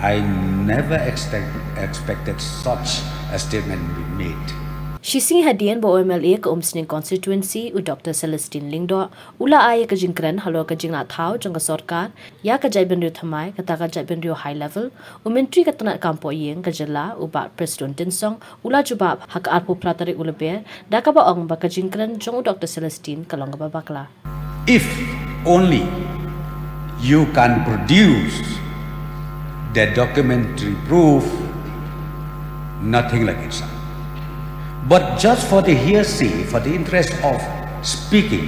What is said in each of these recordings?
I never expected such a statement to be made. She sing hadian bo MLA ka umsning constituency u Dr.Celestine Lyngdoh ula ay ka jingkran Halor ka jingla thau jong ka sarkar ya ka Jaitbynriew Thymmai ka ta ka Jaitbynriew high level u menteri ka tanat kampo yeng ka jela u ba Prestone tinsong ula juba hak arpu pratari ulabe da ka ba ong ba ka jingkran jong u Dr.Celestine ka long ba bakla. If only you can produce the documentary proof, nothing like it. But just for the hearsay, for the interest of speaking,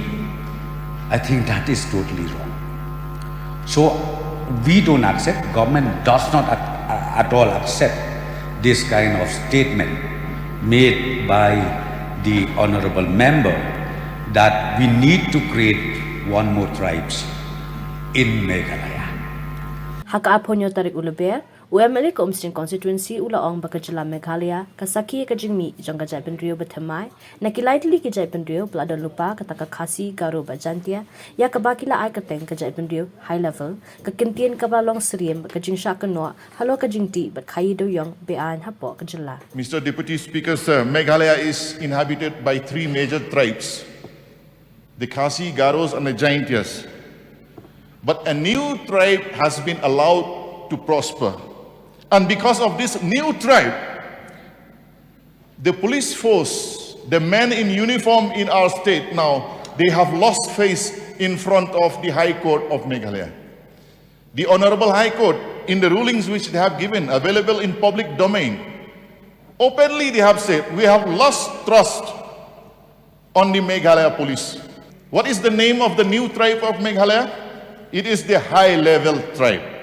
I think that is totally wrong. So we don't accept, government does not at all accept this kind of statement made by the honorable member that we need to create one more tribes in Meghalaya. Hak aponyo tarik ulabe UMLA ka umsning constituency ula ong ba ka jela Meghalaya ka saki ka jingmi jong ka Jaitbynriew ba Thymmai na kilaitli ki Jaitbynriew blada lupa ka taka khasi garo ba jantia ya ka bakila ai ka teng ka Jaitbynriew high level ka kintian ka ba long sriem ka jingsha ka no halo ka jingti ba khai do yong be an hapo ka jela. Mr. Deputy Speaker, sir, Meghalaya is inhabited by 3 major tribes, the Khasi, Garos and the Jaintias. But a new tribe has been allowed to prosper. And because of this new tribe, the police force, the men in uniform in our state now, they have lost face in front of the High Court of Meghalaya. The Honorable High Court, in the rulings which they have given, available in public domain, openly they have said, we have lost trust on the Meghalaya police. What is the name of the new tribe of Meghalaya? It is the high-level tribe.